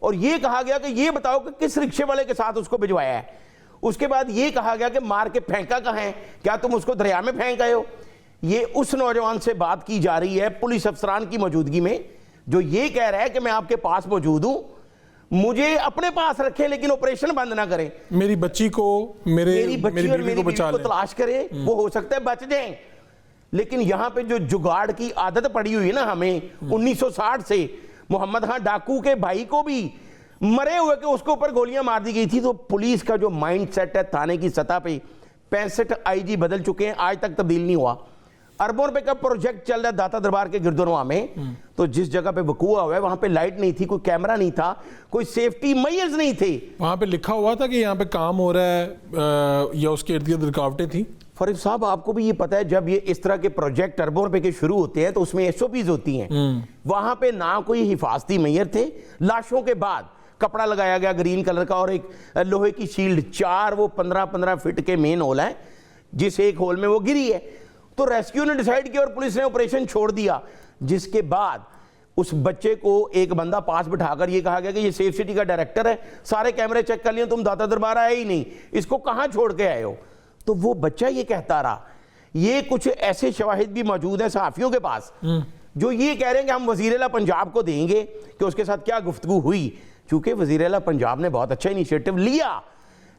اور یہ کہا گیا کہ یہ بتاؤ کہ کس رکشے والے کے ساتھ اس کو بھجوایا ہے. اس کے بعد یہ کہا گیا کہ مار کے پھینکا کہاں ہے, کیا تم اس کو دریا میں پھینک گئے ہو. یہ اس نوجوان سے بات کی جا رہی ہے پولیس افسران کی موجودگی میں, جو یہ کہہ رہا ہے کہ میں آپ کے پاس موجود ہوں, مجھے اپنے پاس رکھیں لیکن آپریشن بند نہ کریں, میری بچی کو میری بیوی کو بچا لیں, تلاش کریں, وہ ہو سکتا ہے بچ جائیں. لیکن یہاں پہ جو جگاڑ کی عادت پڑی ہوئی ہے نا ہمیں 1960 سے, محمد خان ڈاکو کے بھائی کو بھی مرے ہوئے کہ اس کے اوپر گولیاں مار دی گئی تھی. تو پولیس کا جو مائنڈ سیٹ ہے تھانے کی سطح پہ 65 آئی جی بدل چکے ہیں, آج تک تبدیل نہیں ہوا. اربوں روپے کا پروجیکٹ چل رہا ہے داتا دربار کے گردنواں میں, تو جس جگہ پہ وقوع ہوا ہے وہاں پہ لائٹ نہیں تھی, کوئی کیمرہ نہیں تھا, کوئی سیفٹی میئرز نہیں تھے. وہاں پہ لکھا ہوا تھا کہ یہاں پہ کام ہو رہا ہے یا اس کے ارد گرد رکاوٹیں تھیں؟ فاروق صاحب آپ کو بھی یہ پتا ہے جب یہ اس طرح کے پروجیکٹ اربوں روپے کے شروع ہوتے ہیں تو اس میں ایس او پیز ہوتی ہیں. وہاں پہ نہ کوئی حفاظتی میئر تھے, لاشوں کے بعد کپڑا لگایا گیا گرین کلر کا اور ایک لوہے کی شیلڈ, 4 وہ 15 فٹ کے مین ہول ہیں, جس ایک ہول میں وہ گری ہے. تو ریسکیو نے ڈیسائیڈ کیا اور پولیس نے آپریشن چھوڑ دیا, جس کے بعد اس بچے کو ایک بندہ پاس بٹھا کر یہ کہا گیا کہ یہ سیف سٹی کا ڈائریکٹر ہے, سارے کیمرے چیک کر لیے, تم داتا دربار آئے ہی نہیں, اس کو کہاں چھوڑ کے آئے ہو. تو وہ بچہ یہ کہتا رہا. یہ کچھ ایسے شواہد بھی موجود ہیں صحافیوں کے پاس جو یہ کہہ رہے ہیں کہ ہم وزیر اعلیٰ پنجاب کو دیں گے کہ اس کے ساتھ کیا گفتگو ہوئی, چونکہ وزیر اعلیٰ پنجاب نے بہت اچھا انیشیٹو لیا,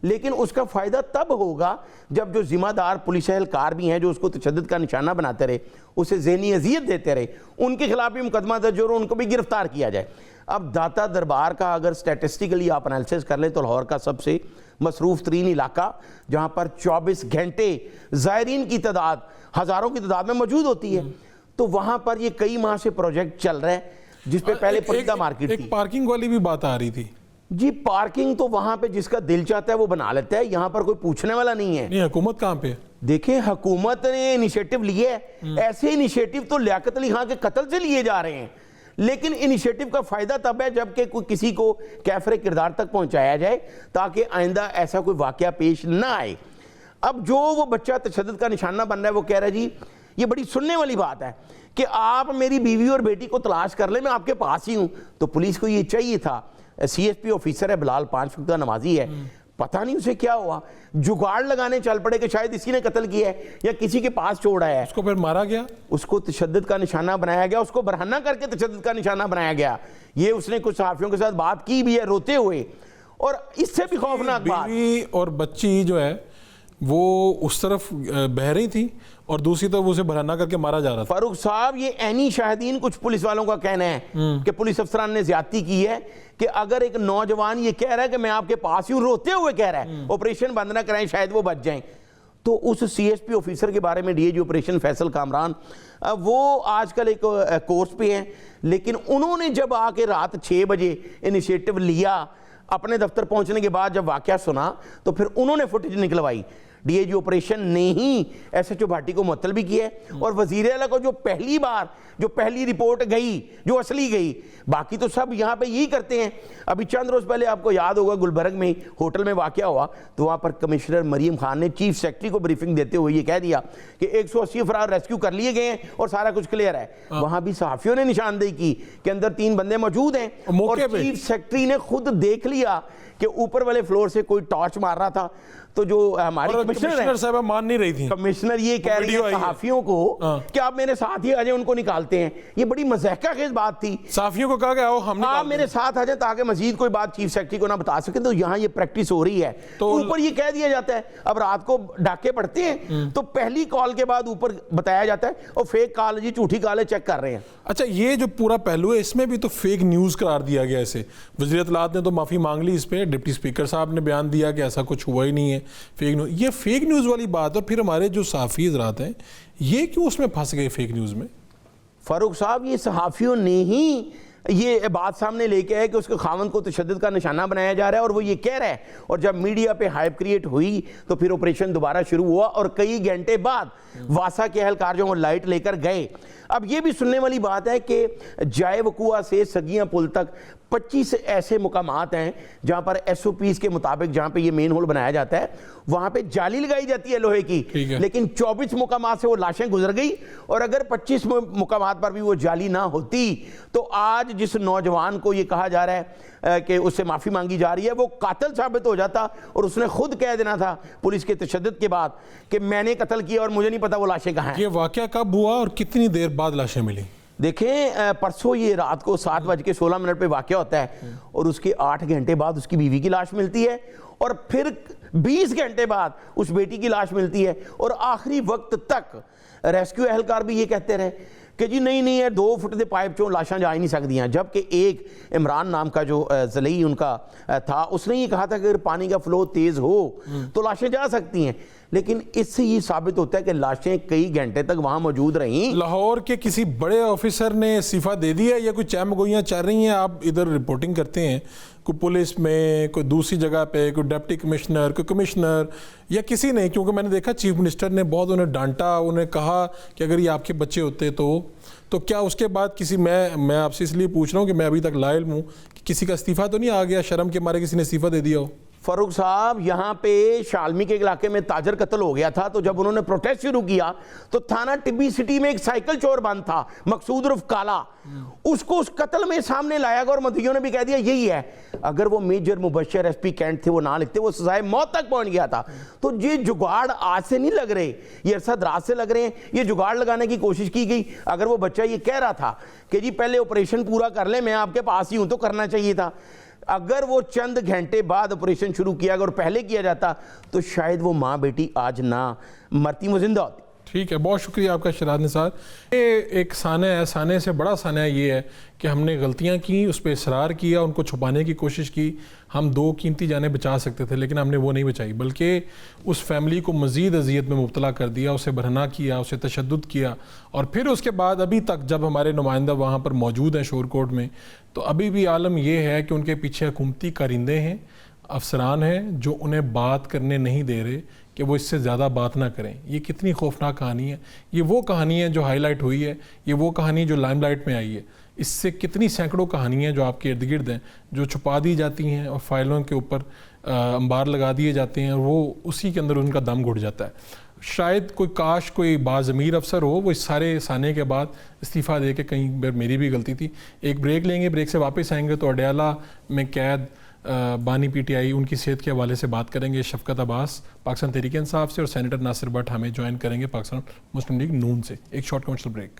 لیکن اس کا فائدہ تب ہوگا جب جو ذمہ دار پولیس اہلکار بھی ہیں جو اس کو تشدد کا نشانہ بناتے رہے, اسے ذہنی اذیت دیتے رہے, ان کے خلاف بھی مقدمہ درج اور ان کو بھی گرفتار کیا جائے. اب داتا دربار کا اگر سٹیٹسٹیکلی آپ انالیسس کر لیں تو لاہور کا سب سے مصروف ترین علاقہ, جہاں پر 24 گھنٹے زائرین کی تعداد ہزاروں کی تعداد میں موجود ہوتی ہے, تو وہاں پر یہ کئی ماہ سے پروجیکٹ چل رہا ہے جس پہ پہلے پردہ مارکیٹ تھی. ایک پارکنگ والی بھی بات آ رہی تھی. جی پارکنگ تو وہاں پہ جس کا دل چاہتا ہے وہ بنا لیتا ہے, یہاں پر کوئی پوچھنے والا نہیں ہے. نہیں, حکومت کہاں پہ؟ دیکھیں حکومت نے انیشیٹو لیے ہے, ایسے انیشیٹو تو لیاقت علی خان کے قتل سے لیے جا رہے ہیں, لیکن انیشیٹو کا فائدہ تب ہے جب کہ کوئی کسی کو کیفر کردار تک پہنچایا جائے تاکہ آئندہ ایسا کوئی واقعہ پیش نہ آئے. اب جو وہ بچہ تشدد کا نشانہ بن رہا ہے وہ کہہ رہا ہے جی یہ بڑی سننے والی بات ہے کہ آپ میری بیوی اور بیٹی کو تلاش کر لیں, میں آپ کے پاس ہی ہوں. تو پولیس کو یہ چاہیے تھا, سی ایس پی آفیسر ہے بلال, 5 وقتہ نمازی ہے, پتہ نہیں اسے کیا ہوا, جگاڑ لگانے چل پڑے کہ شاید اسی نے قتل کیا ہے یا کسی کے پاس چھوڑا ہے. اس کو پھر مارا گیا, اس کو تشدد کا نشانہ بنایا گیا, اس کو برہنہ کر کے تشدد کا نشانہ بنایا گیا. یہ اس نے کچھ صحافیوں کے ساتھ بات کی بھی ہے روتے ہوئے, اور اس سے بھی خوفناک بات, بیوی اور بچی جو ہے وہ اس طرف بہہ رہی تھی اور دوسری طرف اسے برہنہ کر کے مارا جا رہا تھا. فاروق صاحب یہ عینی شاہدین کچھ پولیس والوں کا کہنا ہے کہ پولیس افسران نے زیادتی کی ہے کہ اگر ایک نوجوان یہ کہہ رہا ہے کہ میں آپ کے پاس ہی ہوں, روتے ہوئے کہہ رہا ہے آپریشن بند نہ کرائیں شاید وہ بچ جائیں, تو اس سی ایس پی آفیسر کے بارے میں D A G operation Faisal Kamran وہ آج کل ایک کورس پہ ہیں, لیکن انہوں نے جب آ کے رات 6 بجے انیشیٹو لیا, اپنے دفتر پہنچنے کے بعد جب واقعہ سنا تو پھر انہوں نے فوٹیج نکلوائی. ڈی اے جی آپریشن نے ہی ایس ایچ او بھاٹی کو معطل بھی کیا ہے, اور وزیر اعلیٰ کو جو پہلی رپورٹ گئی جو اصلی گئی, باقی تو سب یہاں پہ یہی کرتے ہیں. ابھی چند روز پہلے آپ کو یاد ہوگا گلبرگ میں ہوٹل میں واقعہ ہوا تو وہاں پر کمشنر مریم خان نے چیف سیکرٹری کو بریفنگ دیتے ہوئے یہ کہہ دیا کہ 180 افراد ریسکیو کر لیے گئے ہیں اور سارا کچھ کلیئر ہے. وہاں بھی صحافیوں نے نشاندہی کی کہ اندر 3 بندے موجود ہیں, اور چیف سیکرٹری نے خود دیکھ لیا کہ اوپر والے فلور سے کوئی ٹارچ مار رہا تھا. تو جو ہماری کمشنر صاحبہ مان نہیں رہی تھی, کمشنر یہ کہہ رہی ہے صحافیوں کو کہ آپ میرے ساتھ ہی آ جائیں, ان کو نکالتے ہیں. یہ بڑی مضحکہ خیز بات تھی. صحافیوں کو کہا کہ آؤ ہم آپ میرے ساتھ آ جائیں تاکہ مزید کوئی بات چیف سیکرٹری کو نہ بتا سکیں. تو یہاں یہ پریکٹس ہو رہی ہے, تو اوپر یہ کہہ دیا جاتا ہے. اب رات کو ڈاکے پڑتے ہیں تو پہلی کال کے بعد اوپر بتایا جاتا ہے اور فیک کال, جی جھوٹی کالیں چیک کر رہے ہیں. اچھا, یہ جو پورا پہلو ہے اس میں بھی تو فیک نیوز قرار دیا گیا اسے. وزیر اطلاعات نے تو معافی مانگ لی اس پہ, ڈپٹی اسپیکر صاحب نے بیان دیا کہ ایسا کچھ ہوا ہی نہیں ہے, فیک نیوز. یہ فیک نیوز والی بات, اور پھر ہمارے جو صحافی حضرات ہیں یہ کیوں اس میں پھنس گئے فیک نیوز میں؟ فاروق صاحب یہ صحافیوں نے ہی یہ بات سامنے لے کے آئے کہ اس کے خاوند کو تشدد کا نشانہ بنایا جا رہا ہے اور وہ یہ کہہ رہا ہے, اور جب میڈیا پہ ہائپ کریٹ ہوئی تو پھر آپریشن دوبارہ شروع ہوا اور کئی گھنٹے بعد واسا کے اہلکار جو وہ لائٹ لے کر گئے. اب یہ بھی سننے والی بات ہے کہ جائے وقوع سے سگیاں پل تک 25 ایسے مقامات ہیں جہاں پر ایس او پیز کے مطابق جہاں پہ یہ مین ہول بنایا جاتا ہے وہاں پہ جالی لگائی جاتی ہے لوہے کی, لیکن 24 مقامات سے وہ لاشیں گزر گئی, اور اگر 25 مقامات پر بھی وہ جالی نہ ہوتی تو آج آج جس نوجوان کو یہ کہا جا رہا ہے کہ اس سے معافی مانگی جا رہی ہے وہ قاتل ثابت ہو جاتا اور اس نے خود کہہ دینا تھا پولیس کے تشدد کے بعد کہ میں نے قتل کیا اور مجھے نہیں پتا وہ لاشیں کہاں ہیں. یہ واقعہ کب ہوا اور کتنی دیر بعد لاشیں ملی؟ دیکھیں پرسوں یہ رات کو 7:16 پہ واقعہ ہوتا ہے اور اس کے 8 گھنٹے بعد اس کی بیوی کی لاش ملتی ہے اور پھر 20 گھنٹے بعد اس بیٹی کی لاش ملتی ہے اور آخری وقت تک ریسکیو اہلکار بھی یہ کہتے رہے کہ جی نہیں ہے 2 فٹ دے پائپ چوں لاشاں جا ہی نہیں سکتی ہیں. جبکہ ایک عمران نام کا جو زلئی ان کا تھا اس نے یہ کہا تھا کہ اگر پانی کا فلو تیز ہو تو لاشیں جا سکتی ہیں, لیکن اس سے یہ ثابت ہوتا ہے کہ لاشیں کئی گھنٹے تک وہاں موجود رہیں. لاہور کے کسی بڑے آفیسر نے استعفیٰ دے دیا یا کوئی چہمگوئیاں چل رہی ہیں؟ آپ ادھر رپورٹنگ کرتے ہیں, کوئی پولیس میں, کوئی دوسری جگہ پہ, کوئی ڈپٹی کمشنر, کوئی کمشنر یا کسی نے؟ کیونکہ میں نے دیکھا چیف منسٹر نے بہت انہیں ڈانٹا, انہیں کہا کہ اگر یہ آپ کے بچے ہوتے تو کیا اس کے بعد کسی میں آپ سے اس لیے پوچھ رہا ہوں کہ میں ابھی تک لا علم ہوں کہ کسی کا استعفیٰ تو نہیں آ گیا شرم کے مارے کسی نے استعفیٰ دے دیا ہو؟ فاروق صاحب یہاں پہ شالمی کے علاقے میں تاجر قتل ہو گیا تھا تو جب انہوں نے پروٹیسٹ شروع کیا تو تھانہ ٹبی سٹی میں ایک سائیکل چور بند تھا مقصود عرف کالا, اس کو اس قتل میں سامنے لایا گیا اور مدعیوں نے بھی کہہ دیا یہی ہے. اگر وہ میجر مبشر ایس پی کینٹ تھے وہ نہ لکھتے وہ سزائے موت تک پہنچ گیا تھا. تو یہ جگاڑ آج سے نہیں لگ رہے, یہ عرصہ دراز سے لگ رہے ہیں. یہ جگاڑ لگانے کی کوشش کی گئی. اگر وہ بچہ یہ کہہ رہا تھا کہ جی پہلے آپریشن پورا کر لیں میں آپ کے پاس ہی ہوں تو کرنا چاہیے تھا. اگر وہ چند گھنٹے بعد آپریشن شروع کیا اگر پہلے کیا جاتا تو شاید وہ ماں بیٹی آج نہ مرتی, وہ زندہ ہوتی. ٹھیک ہے, بہت شکریہ آپ کا شیراز نثار. یہ ایک سانحہ ہے, سانحے سے بڑا سانحہ یہ ہے کہ ہم نے غلطیاں کی, اس پہ اصرار کیا, ان کو چھپانے کی کوشش کی. ہم 2 قیمتی جانیں بچا سکتے تھے لیکن ہم نے وہ نہیں بچائی, بلکہ اس فیملی کو مزید اذیت میں مبتلا کر دیا, اسے برہنہ کیا, اسے تشدد کیا. اور پھر اس کے بعد ابھی تک جب ہمارے نمائندہ وہاں پر موجود ہیں شور کوٹ میں, تو ابھی بھی عالم یہ ہے کہ ان کے پیچھے حکومتی کارندے ہیں, افسران ہیں جو انہیں بات کرنے نہیں دے رہے کہ وہ اس سے زیادہ بات نہ کریں. یہ کتنی خوفناک کہانی ہے. یہ وہ کہانی ہے جو ہائی لائٹ ہوئی ہے, یہ وہ کہانی جو لائم لائٹ میں آئی ہے. اس سے کتنی سینکڑوں کہانیاں جو آپ کے ارد گرد ہیں جو چھپا دی جاتی ہیں اور فائلوں کے اوپر انبار لگا دیے جاتے ہیں اور وہ اسی کے اندر ان کا دم گھٹ جاتا ہے. شاید کوئی باضمیر افسر ہو وہ اس سارے سانحے کے بعد استعفیٰ دے کے کہیں میری بھی غلطی تھی. ایک بریک لیں گے, بریک سے واپس آئیں گے تو اڈیالہ میں قید بانی پی ٹی آئی ان کی صحت کے حوالے سے بات کریں گے. شفقت عباس پاکستان تحریک انصاف سے اور سینیٹر ناصر بٹ ہمیں جوائن کریں گے پاکستان مسلم لیگ نون سے. ایک short commercial break.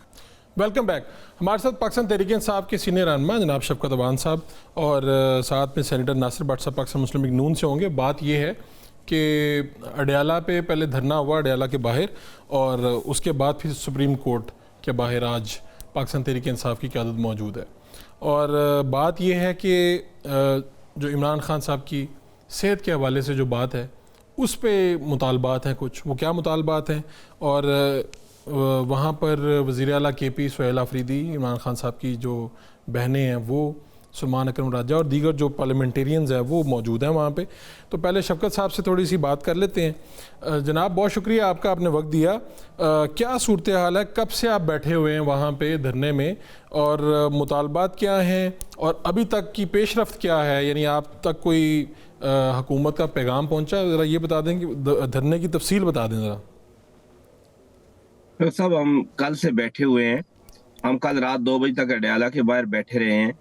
Welcome back. ہمارے ساتھ پاکستان تحریک انصاف کے سینئر رہنما جناب شفقت عباس صاحب اور ساتھ میں سینیٹر ناصر بٹ صاحب پاکستان مسلم لیگ نون سے ہوں گے. بات یہ ہے کہ اڈیالہ پہ پہلے دھرنا ہوا اڈیالہ کے باہر اور اس کے بعد پھر سپریم کورٹ کے باہر آج پاکستان تحریک انصاف کی قیادت موجود ہے. اور بات یہ ہے کہ جو عمران خان صاحب کی صحت کے حوالے سے جو بات ہے اس پہ مطالبات ہیں کچھ. وہ کیا مطالبات ہیں؟ اور وہاں پر وزیر اعلیٰ کے پی سہیل آفریدی عمران خان صاحب کی جو بہنیں ہیں وہ سلمان اکرم راجہ اور دیگر جو پارلیمنٹیرینز ہیں وہ موجود ہیں وہاں پہ. تو پہلے شفقت صاحب سے تھوڑی سی بات کر لیتے ہیں. جناب بہت شکریہ آپ کا, آپ نے وقت دیا. کیا صورتحال ہے, کب سے آپ بیٹھے ہوئے ہیں وہاں پہ دھرنے میں اور مطالبات کیا ہیں اور ابھی تک کی پیش رفت کیا ہے؟ یعنی آپ تک کوئی حکومت کا پیغام پہنچا؟ ذرا یہ بتا دیں کہ دھرنے کی تفصیل بتا دیں ذرا. صاحب ہم کل سے بیٹھے ہوئے ہیں. ہم کل رات 2 بجے تک اڈیالہ کے باہر بیٹھے رہے ہیں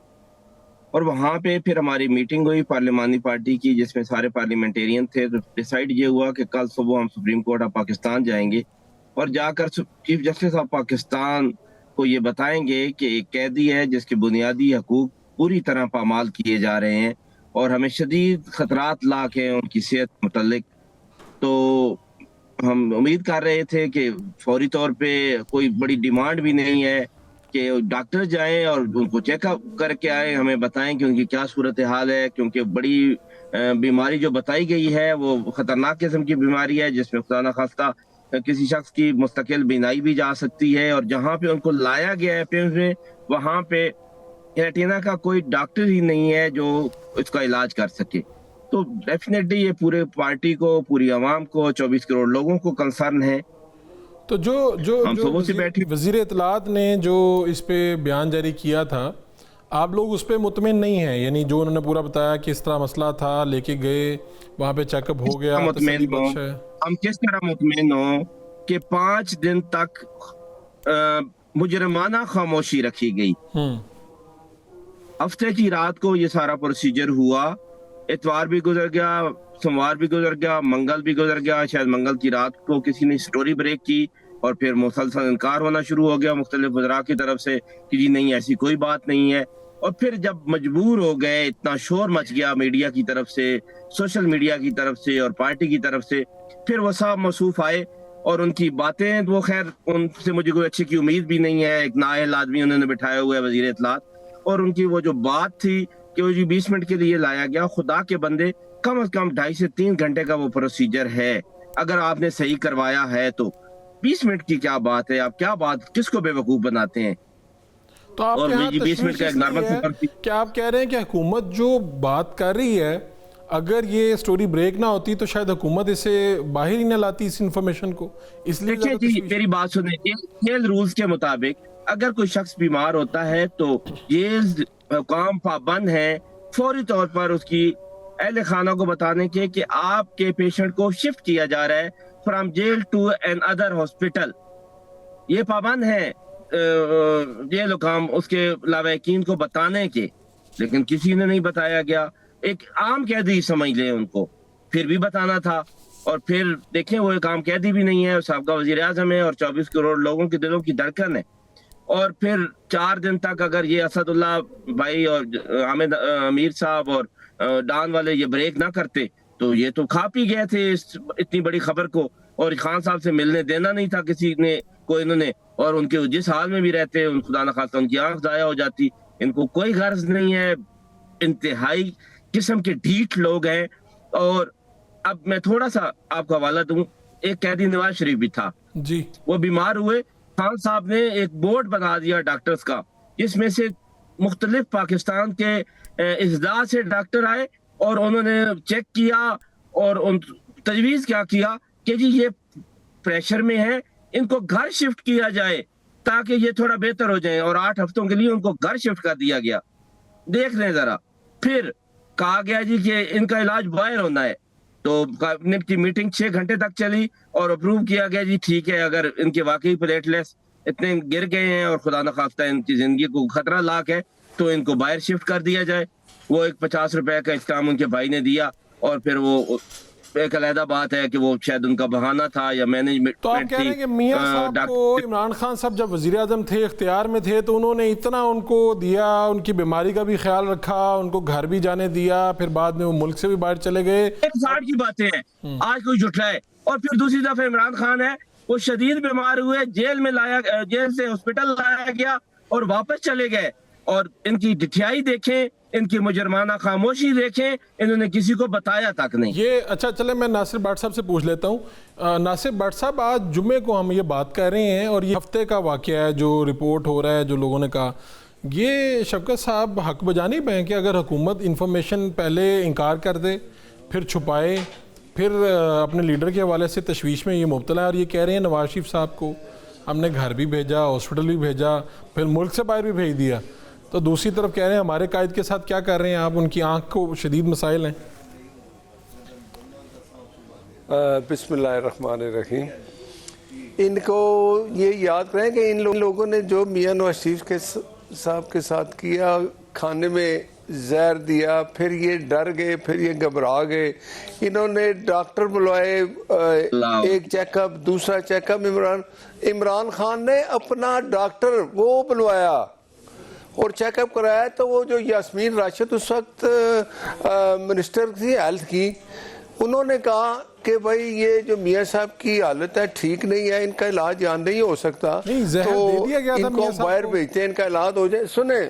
اور وہاں پہ پھر ہماری میٹنگ ہوئی پارلیمانی پارٹی کی جس میں سارے پارلیمنٹیرین تھے. تو ڈیسائیڈ یہ ہوا کہ کل صبح ہم سپریم کورٹ آف پاکستان جائیں گے اور جا کر چیف جسٹس آف پاکستان کو یہ بتائیں گے کہ ایک قیدی ہے جس کے بنیادی حقوق پوری طرح پامال کیے جا رہے ہیں اور ہمیں شدید خطرات لاحق ہیں ان کی صحت متعلق. تو ہم امید کر رہے تھے کہ فوری طور پہ کوئی بڑی ڈیمانڈ بھی نہیں ہے کہ ڈاکٹر جائیں اور ان کو چیک اپ کر کے آئیں, ہمیں بتائیں کہ ان کی کیا صورتحال ہے, کیونکہ بڑی بیماری جو بتائی گئی ہے وہ خطرناک قسم کی بیماری ہے جس میں خدا نخواستہ کسی شخص کی مستقل بینائی بھی جا سکتی ہے. اور جہاں پہ ان کو لایا گیا ہے پیمز میں وہاں پہ ریٹینا کا کوئی ڈاکٹر ہی نہیں ہے جو اس کا علاج کر سکے. تو ڈیفینیٹلی یہ پورے پارٹی کو, پوری عوام کو, 24 کروڑ لوگوں کو کنسرن ہے. تو جو وزیر اطلاعات نے جو اس پہ بیان جاری کیا تھا آپ لوگ اس پہ مطمئن نہیں ہیں؟ یعنی جو انہوں نے پورا بتایا کہ اس طرح مسئلہ تھا, لے کے گئے وہاں پہ چیک اپ ہو گیا, ہم کس طرح مطمئن ہوں کہ 5 دن تک مجرمانہ خاموشی رکھی گئی. ہفتے کی رات کو یہ سارا پروسیجر ہوا، اتوار بھی گزر گیا، سوموار بھی گزر گیا، منگل بھی گزر گیا، شاید منگل کی رات کو کسی نے سٹوری بریک کی اور پھر مسلسل انکار ہونا شروع ہو گیا مختلف وزراء کی طرف سے کہ جی نہیں ایسی کوئی بات نہیں ہے. اور پھر جب مجبور ہو گئے، اتنا شور مچ گیا میڈیا کی طرف سے، سوشل میڈیا کی طرف سے اور پارٹی کی طرف سے، پھر وہ صاحب موصوف آئے اور ان کی باتیں وہ خیر ان سے مجھے کوئی اچھی کی امید بھی نہیں ہے. ایک نااہل آدمی انہوں نے بٹھایا ہوا ہے وزیر اطلاعات، اور ان کی وہ جو بات تھی کہ وہ جی 20 منٹ کے لیے لایا گیا. خدا کے بندے کم از کم 2.5 سے 3 گھنٹے کا وہ پروسیجر ہے. اگر آپ نے صحیح کروایا ہے تو 20 منٹ کی کیا بات ہے؟ آپ کیا بات کس کو بے وقوف بناتے ہیں؟ تو آپ اور کے یہاں 20 منٹ کا ایک نارمل کیا آپ کہہ رہے ہیں کہ حکومت جو بات کر رہی ہے اگر یہ سٹوری بریک نہ ہوتی تو شاید حکومت اسے باہر ہی نہ لاتی اس انفارمیشن کو، اس لیے دیکھیں جی میری بات سنیں، جیل رولز کے مطابق اگر کوئی شخص بیمار ہوتا ہے تو جیل حکام پابند ہیں فوری طور پر اس کی اہل خانہ کو بتانے کے کہ آپ کے پیشنٹ کو شفٹ کیا جا رہا ہے from jail to another hospital. یہ پابند ہیں جیل حکام اس کے لاوہقین کو بتانے کے، لیکن کسی نے نہیں بتایا گیا. ایک عام قیدی سمجھ لیں ان کو، پھر بھی بتانا تھا. اور پھر دیکھیں وہ ایک عام قیدی بھی نہیں ہے، سابقہ وزیر اعظم ہے اور 24 کروڑ لوگوں کے دلوں کی دھڑکن ہے. اور پھر 4 دن تک اگر یہ اسد اللہ بھائی اور حامد امیر صاحب اور ڈان والے یہ بریک نہ کرتے تو یہ تو کھا پی گئے تھے اتنی بڑی خبر کو، اور خان صاحب سے ملنے دینا نہیں تھا کسی نے کو انہوں نے. اور ان کے جس حال میں بھی رہتے ان خدا نخواستہ ان کی آنکھ ضائع ہو جاتی. ان کو کوئی غرض نہیں ہے، انتہائی قسم کے ڈھیٹ لوگ ہیں. اور اب میں تھوڑا سا آپ کو حوالہ دوں، ایک قیدی نواز شریف بھی تھا جی، وہ بیمار ہوئے، خان صاحب نے ایک بورڈ بنا دیا ڈاکٹرز کا جس میں سے مختلف پاکستان کے اضلاع سے ڈاکٹر آئے اور انہوں نے چیک کیا اور تجویز کیا کہ جی یہ پریشر میں ہے، ان کو گھر شفٹ کیا جائے تاکہ یہ تھوڑا بہتر ہو جائیں. اور 8 ہفتوں کے لیے ان کو گھر شفٹ کر دیا گیا. دیکھ لیں ذرا. پھر کہا گیا جی کہ ان کا علاج باہر ہونا ہے، تو کابینٹ کی میٹنگ 6 گھنٹے تک چلی اور اپروو کیا گیا جی ٹھیک ہے اگر ان کے واقعی پلیٹلیٹس اتنے گر گئے ہیں اور خدا نخواستہ ان کی زندگی کو خطرہ لاحق ہے تو ان کو باہر شفٹ کر دیا جائے. وہ ایک 50 روپے کا احترام ان کے بھائی نے دیا، اور پھر وہ ایک علیحدہ بات ہے کہ وہ شاید ان کا بہانہ تھا یا مینجمنٹ. تو آپ کہہ رہے ہیں کہ میاں صاحب کو عمران خان صاحب جب وزیر اعظم تھے اختیار میں تھے تو انہوں نے اتنا ان کو دیا، ان کی بیماری کا بھی خیال رکھا، ان کو گھر بھی جانے دیا، پھر بعد میں وہ ملک سے بھی باہر چلے گئے. ایک ساٹھ کی باتیں ہیں آج کوئی جھٹلائے. اور پھر دوسری دفعہ عمران خان ہے وہ شدید بیمار ہوئے، جیل سے ہاسپٹل لایا گیا اور واپس چلے گئے. اور ان کی ڈٹھیائی دیکھیں، ان کی مجرمانہ خاموشی دیکھیں، انہوں نے کسی کو بتایا تک نہیں. یہ اچھا چلے میں ناصر بٹ صاحب سے پوچھ لیتا ہوں. ناصر بٹ صاحب، آج جمعے کو ہم یہ بات کر رہے ہیں اور یہ ہفتے کا واقعہ ہے جو رپورٹ ہو رہا ہے، جو لوگوں نے کہا یہ شفقت صاحب حق بجانب ہیں کہ اگر حکومت انفارمیشن پہلے انکار کر دے پھر چھپائے پھر اپنے لیڈر کے حوالے سے تشویش میں یہ مبتلا ہے، اور یہ کہہ رہے ہیں نواز شریف صاحب کو ہم نے گھر بھی بھیجا، ہاسپٹل بھی بھیجا، پھر ملک سے باہر بھی بھیج دیا، تو دوسری طرف کہہ رہے ہیں ہمارے قائد کے ساتھ کیا کر رہے ہیں آپ، ان کی آنکھ کو شدید مسائل ہیں. بسم اللہ الرحمن الرحیم. ان کو یہ یاد کریں کہ ان لوگوں نے جو میاں نواز شریف صاحب کے ساتھ کیا، کھانے میں زہر دیا، پھر یہ ڈر گئے، پھر یہ گھبرا گئے. انہوں نے ڈاکٹر بلوائے، ایک چیک اپ، دوسرا چیک اپ. عمران خان نے اپنا ڈاکٹر وہ بلوایا اور چیک اپ کرایا. تو وہ جو یاسمین راشد اس وقت منسٹر تھی ہیلتھ کی، انہوں نے کہا کہ بھائی یہ جو میاں صاحب کی حالت ہے ٹھیک نہیں ہے، ان کا علاج یہاں نہیں ہو سکتا، تو ان کو باہر بھیجتے ہیں، ان کا علاج ہو جائے. سنیں،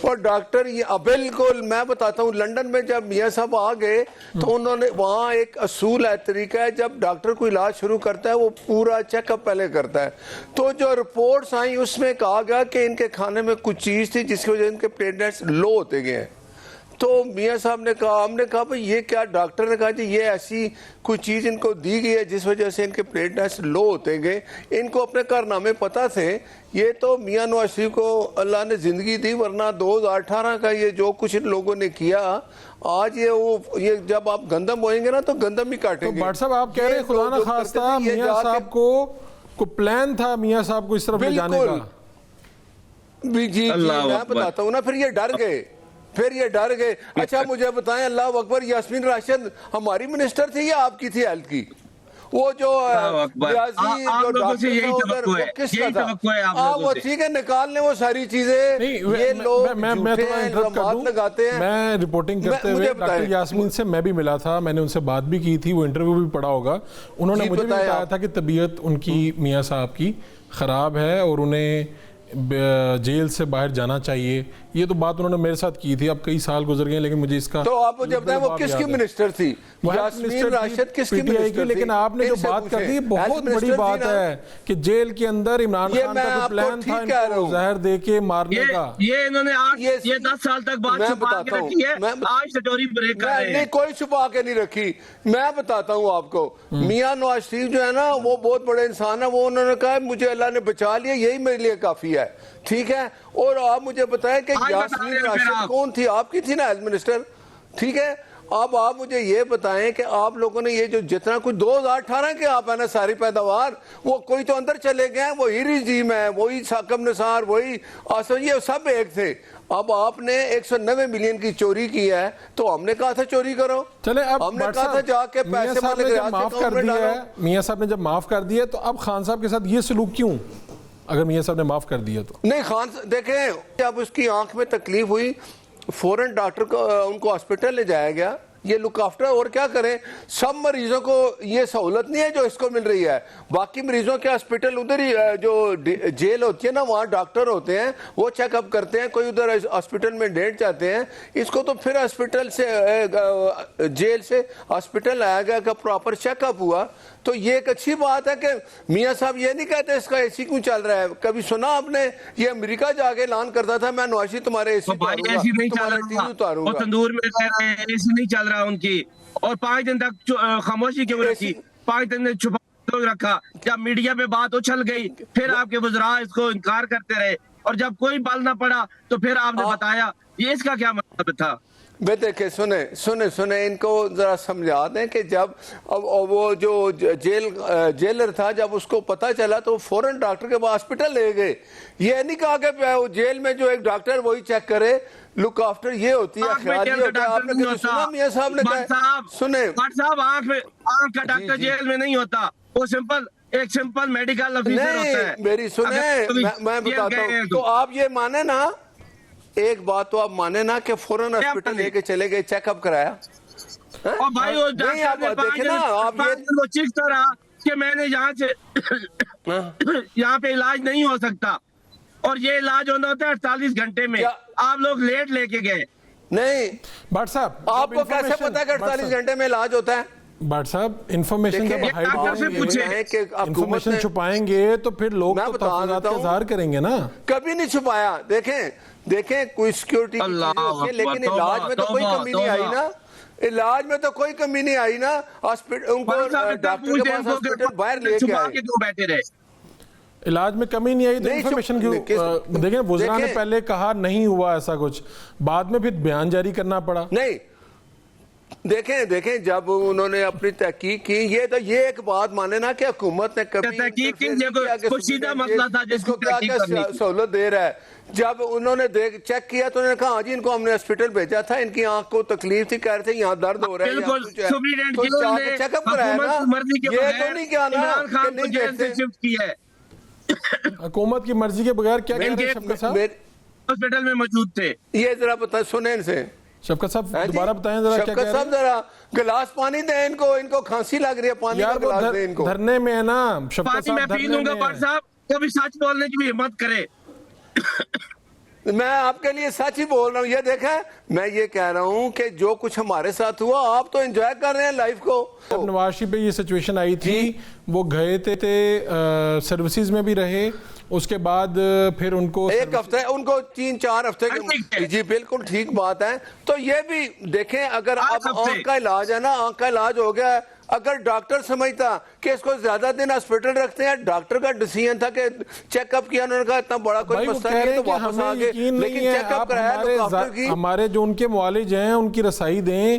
اور ڈاکٹر یہ بالکل میں بتاتا ہوں، لندن میں جب میاں صاحب آ گئے تو انہوں نے وہاں ایک اصول ہے، طریقہ ہے، جب ڈاکٹر کوئی علاج شروع کرتا ہے وہ پورا چیک اپ پہلے کرتا ہے. تو جو رپورٹس آئیں اس میں کہا گیا کہ ان کے کھانے میں کچھ چیز تھی جس کی وجہ سے ان کے پلیٹلیٹس لو ہوتے گئے ہیں. تو میاں صاحب نے کہا، ہم نے کہا بھئی یہ کیا؟ ڈاکٹر نے کہا جی یہ ایسی کوئی چیز ان کو دی گئی ہے جس وجہ سے ان کے پلیٹلیٹس لو ہوتے گئے. ان کو اپنے کارنامے پتہ تھے. یہ تو میاں نواز شریف کو اللہ نے زندگی دی، ورنہ 2018 کا یہ جو کچھ ان لوگوں نے کیا، آج یہ جب آپ گندم بوئیں گے نا تو گندم ہی کاٹیں گے. بٹ صاحب آپ کہہ رہے ہیں خدا نہ خواستہ میاں صاحب کو پلان تھا میاں صاحب کو اس طرف لے جانے کا. جی میں بتاتا ہوں نا. پھر یہ ڈر گئے، پھر یہ ڈر گئے. اچھا مجھے بتائیں, اللہ اکبر, یاسمین راشد ہماری منسٹر تھی یا آپ کی تھی ہیلتھ کی؟ وہ جو ریاضی جو ڈاکٹر تھا ادھر, وہ کس کا تھا؟ وہ ٹھیک ہے, نکال لیں وہ ساری چیزیں. یہ لوگ جھوٹے الزامات لگاتے ہیں. میں رپورٹنگ کرتے ہوئے ڈاکٹر یاسمین سے میں بھی ملا تھا, میں نے ان سے بات بھی کی تھی, وہ انٹرویو بھی پڑھا ہوگا. انہوں نے مجھے بھی بتایا تھا کہ طبیعت ان کی میاں صاحب کی خراب ہے اور انہیں جیل سے باہر جانا چاہیے. یہ تو بات انہوں نے میرے ساتھ کی تھی, اب کئی سال گزر گئے, لیکن مجھے اس کا تو آپ مجھے بتائیں وہ کس کی منسٹر تھی؟ یاسمین راشد کس کی منسٹر تھی؟ لیکن آپ نے جو بات کر دی بہت بڑی بات ہے کہ جیل کے اندر عمران خان کا جو پلان تھا ان کو زہر دے کے مارنے کا, یہ انہوں نے 10 سال تک بات چھپا کے رکھی ہے, آج سٹوری بریک کر رہے ہیں. کوئی چھپا کے نہیں رکھی. میں بتاتا ہوں آپ کو, میاں نواز شریف جو ہے نا وہ بہت بڑے انسان ہے. وہ انہوں نے کہا مجھے اللہ نے بچا لیا, یہی میرے لیے کافی ہے. ٹھیک ہے, اور آپ مجھے بتائیں کہ یاسمین راشد کون تھی؟ آپ کی تھی نا ہیلتھ منسٹر. ٹھیک ہے, اب آپ مجھے یہ بتائیں کہ آپ لوگوں نے یہ جو جتنا کچھ 2018 کے آپ ہے نا ساری پیداوار, وہ کوئی تو اندر چلے گئے ہیں, وہی رجیم ہے, وہی ساکم نثار, وہی آسن, یہ سب ایک تھے. اب آپ نے 190 ملین کی چوری کی ہے, تو ہم نے کہا تھا چوری کرو. چلے اب ہم نے کہا تھا جا کے پیسے معاف کر دیا ہے, میاں صاحب نے جب معاف کر دیا تو اب خان صاحب کے ساتھ یہ سلوک کیوں, اگر میاں صاحب نے معاف کر دیا تو؟ نہیں خان دیکھیں, جب اس کی آنکھ میں تکلیف ہوئی فوراً ڈاکٹر کو ان کو ہاسپٹل لے جایا گیا. یہ لک آفٹر, اور کیا کریں, سب مریضوں کو یہ سہولت نہیں ہے جو اس کو مل رہی ہے. باقی مریضوں کے ہاسپٹل ادھر ہی جو جیل ہوتی ہے نا, وہاں ڈاکٹر ہوتے ہیں, وہ چیک اپ کرتے ہیں. کوئی ادھر ہاسپٹل میں ڈیٹ جاتے ہیں. اس کو تو پھر ہاسپٹل سے جیل سے ہاسپٹل آیا گیا کہ پراپر چیک اپ ہوا. تو یہ ایک اچھی بات ہے کہ میاں صاحب یہ نہیں کہتے اس کا اے سی کیوں چل رہا ہے. کبھی سنا آپ نے یہ امریکہ جا کے اعلان کرتا تھا میں نوازی تمہارے اے سی اتاروں گا, تندور میں رہ رہے ہیں, اے سی نہیں چل رہا ان کی, اور 5 دن تک خاموشی کیوں رکھی, 5 دن چھپا رکھا. جب میڈیا پہ بات اچھل گئی پھر آپ کے وزراء اس کو انکار کرتے رہے, اور جب کوئی بل نہ پڑا تو پھر آپ نے بتایا. یہ اس کا کیا مطلب تھا؟ دیکھیں سنیں ان کو ذرا سمجھا دیں کہ جب وہ جو جیلر تھا, جب اس کو پتا چلا تو فوراً ڈاکٹر کے پاس ہاسپٹل لے گئے. یہ نہیں کہا کہ جیل میں جو ایک ڈاکٹر وہی چیک کرے. لک آفٹر یہ ہوتی ہے, خیال یہ ہوتا ہے. آپ نے سنا میاں صاحب نے کہا, سنیں صاحب, آنکھ کا ڈاکٹر جیل میں نہیں ہوتا, وہ ایک سمپل میڈیکل افیسر ہوتا ہے. میری سنیں, میں بتاتا ہوں. تو آپ یہ مانے نا, ایک بات تو آپ مانے نا کہ فوراً ہاسپٹل لے کے چلے گئے, چیک اپ کرایا. اور بھائی وہ دیکھیں نا, آپ وہ چیختا رہا کہ میں نے یہاں پہ علاج نہیں ہو سکتا, اور یہ علاج ہونا ہوتا ہے 48 گھنٹے میں. آپ لوگ لیٹ لے کے گئے. نہیں بٹ صاحب, آپ کو کیسے پتا کہ 48 گھنٹے میں علاج ہوتا ہے؟ بٹ صاحب, انفارمیشن چھپائیں گے تو پھر لوگ تو تحفظات کا اظہار کریں گے نا. کبھی نہیں چھپایا. دیکھیں کوئی سیکیورٹی, لیکن علاج میں تو کوئی کمی نہیں آئی نا. علاج میں تو کوئی کمی نہیں آئی نا. ان کو ڈاکٹر کے پاس ہاسپٹل باہر لے کے آئے, بیٹھے رہے. علاج میں کمی نہیں آئی تو انفارمیشن کیوں؟ دیکھیں وزراء نے پہلے کہا نہیں ہوا ایسا کچھ, بعد میں پھر بیان جاری کرنا پڑا. نہیں دیکھیں جب انہوں نے اپنی تحقیق کی, یہ ایک بات مانے نا کہ حکومت نے کبھی اس کو کیا سہولت دے رہا ہے. جب انہوں نے چیک کیا تو انہوں نے کہا ہاں جی ان کو ہم نے ہاسپٹل بھیجا تھا, ان کی آنکھ کو تکلیف تھی, کہہ رہے تھے یہاں درد ہو رہا ہے, چیک اپ کرایا نا. یہ تو نہیں کیا نا کہ نہیں دیکھتے. حکومت کی مرضی کے بغیر کیا کہہ رہے ہیں شفقت صاحب؟ ہاسپٹل میں موجود تھے. یہ ذرا بتا سنیں ان سے. شفقت صاحب دوبارہ بتائیں ذرا کیا کہہ رہے ہیں. شفقت صاحب ذرا گلاس پانی دیں ان کو کھانسی لگ رہی ہے, پانی کا گلاس دیں ان کو. دھرنے میں ہے نا شفقت صاحب, میں پی لوں گا. بٹ صاحب کبھی سچ بولنے کی بھی ہمت کرے. میں آپ کے لیے سچ ہی بول رہا ہوں. یہ دیکھیں میں یہ کہہ رہا ہوں کہ جو کچھ ہمارے ساتھ ہوا آپ تو انجوائے کر رہے ہیں لائف کو. جب نواز شریف پہ یہ سچویشن آئی تھی وہ گئے تھے سروسز میں بھی رہے, اس کے بعد پھر ان کو 1 ہفتے, ان کو 3-4 ہفتے. جی بالکل ٹھیک بات ہے. تو یہ بھی دیکھیں, اگر اب آنکھ کا علاج ہے نا, آنکھ کا علاج ہو گیا ہے, اگر ڈاکٹر سمجھتا کہ اس کو زیادہ دن ہاسپٹل رکھتے ہیں, ڈاکٹر کا ڈیسیژن تھا کہ چیک اپ کیا, انہوں نے کہا اتنا بڑا کوئی مسئلہ نہیں ہے تو واپس آ گئے, لیکن چیک اپ کرایا تو ڈاکٹر کی. ہمارے جو ان کے معالج ہیں ان کی رسائی دیں,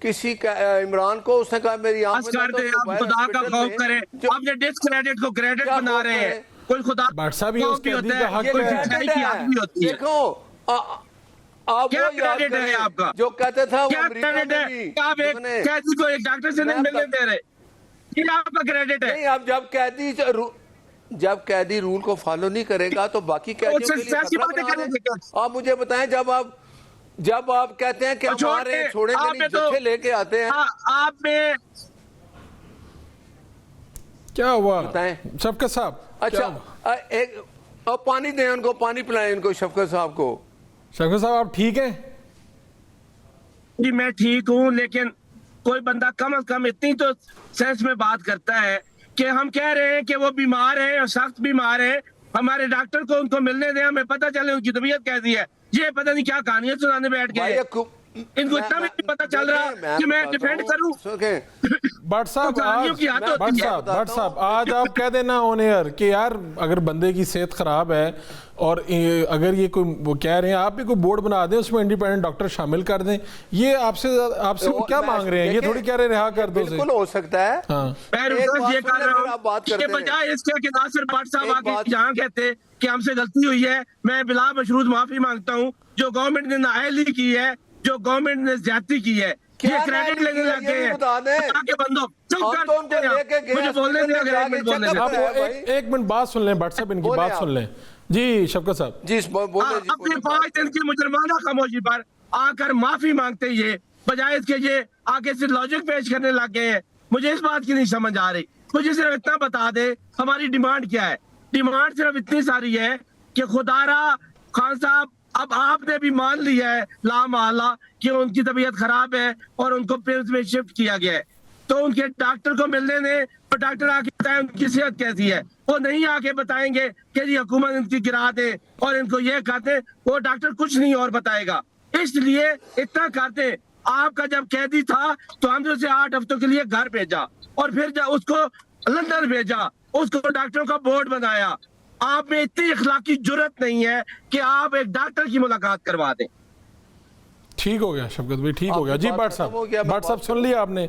کسی کا عمران کو اس نے کہا میری آنکھ بس کر دیں، آپ خدا کا خوف کریں، آپ نے ڈسکریڈٹ کو کریڈٹ بنا رہے ہیں. کوئی خدا بٹ صاحب یہ اس قیدی کا حق کوئی ہے. سچائی کی حق بھی ہوتی ہے. دیکھو آپ کیا کریڈٹ ہے آپ کا؟ جو کہتے تھا وہ کیا امریکہ کریڈٹ میں ہے بھی کہ آپ ایک قیدی کو ایک ڈاکٹر سے نہیں ملنے دے رہے؟ یہ آپ کا کریڈٹ ہے. نہیں، آپ جب قیدی رول کو فالو نہیں کرے گا تو باقی قیدیوں کے لیے خطرہ بنا رہے ہیں. آپ مجھے بتائیں جب آپ کہتے ہیں کہ ہمارے چھوڑیں گے نہیں، جتھے لے کے آتے ہیں. آپ میں کیا ہوا بتائیں شفقت صاحب؟ اچھا ایک پانی دیں ان کو، پانی پلائیں ان کو، شفقت صاحب کو. شفقت صاحب آپ ٹھیک ہیں؟ جی میں ٹھیک ہوں، لیکن کوئی بندہ کم از کم اتنی تو سینس میں بات کرتا ہے کہ ہم کہہ رہے ہیں کہ وہ بیمار ہیں اور سخت بیمار ہیں، ہمارے ڈاکٹر کو ان کو ملنے دیں، ہمیں پتہ چلے ان کی طبیعت کیسی ہے. یہ پتہ نہیں کیا کہانیاں سنانے بیٹھ گئے. ان کو اتنا بھی نہیں پتہ چل رہا کہ میں ڈیفینڈ کروں. بٹ صاحب کہانیوں کی حد ہوتی ہے. بٹ صاحب آج آپ کہہ دینا آن ایئر کہ یار اگر بندے کی صحت خراب ہے اور اگر یہ کوئی وہ کہہ رہے ہیں، آپ بھی کوئی بورڈ بنا دیں، اس میں انڈیپینڈنٹ ڈاکٹر شامل کر دیں. یہ آپ سے کیا مانگ رہے ہیں؟ یہ تھوڑی کہہ رہے رہا کر دو. بالکل ہو سکتا ہے. میں ریکویسٹ یہ کر رہا ہوں کہ بجائے اس کے کہ ناصر بٹ صاحب آگے جہاں کہتے کہ ہم سے غلطی ہوئی ہے، میں بلا مشروط معافی مانگتا ہوں. جو گورنمنٹ نے نااہلی کی ہے، جو گورنمنٹ نے زیادتی کی ہے، یہ کریڈٹ لینے لگ گئے ہیں. کے بندوں چپ کر مجھے بولنے دیں. اگر ایک منٹ بولنے دیں، آپ ایک منٹ بات سن لیں بٹ صاحب، ان کی بات سن لیں. جی شفقت صاحب. جی بولے. اپنے 5 دن کی مجرمانہ خاموشی پر آ کر معافی مانگتے یہ بجائے اس کے یہ آگے سے لاجک پیش کرنے لگ گئے ہیں. مجھے اس بات کی نہیں سمجھ آ رہی. مجھے صرف اتنا بتا دے ہماری ڈیمانڈ کیا ہے. ڈیمانڈ صرف اتنی ساری ہے کہ خدا را خان صاحب اب آپ نے بھی مان لیا ہے لا محالہ کہ ان کی طبیعت خراب ہے اور ان کو پیرس میں شفٹ کیا گیا ہے، تو ان کے ڈاکٹر کو ملنے دیں اور ڈاکٹر آ کے بتائیں ان کی صحت کیسی ہے. وہ نہیں آ کے بتائیں گے کہ جی حکومت ان کی گرا دے اور ان کو یہ کہتے، وہ ڈاکٹر کچھ نہیں اور بتائے گا. اس لیے اتنا کرتے، آپ کا جب قیدی تھا تو ہم نے اسے 8 ہفتوں کے لیے گھر بھیجا اور پھر اس کو لندن بھیجا، اس کو ڈاکٹروں کا بورڈ بنایا. آپ میں اتنی اخلاقی جرت نہیں ہے کہ آپ ایک ڈاکٹر کی ملاقات کروا دیں. ٹھیک ہو گیا شفقت بھائی، ٹھیک ہو گیا. جی بٹ صاحب سن لیا آپ نے.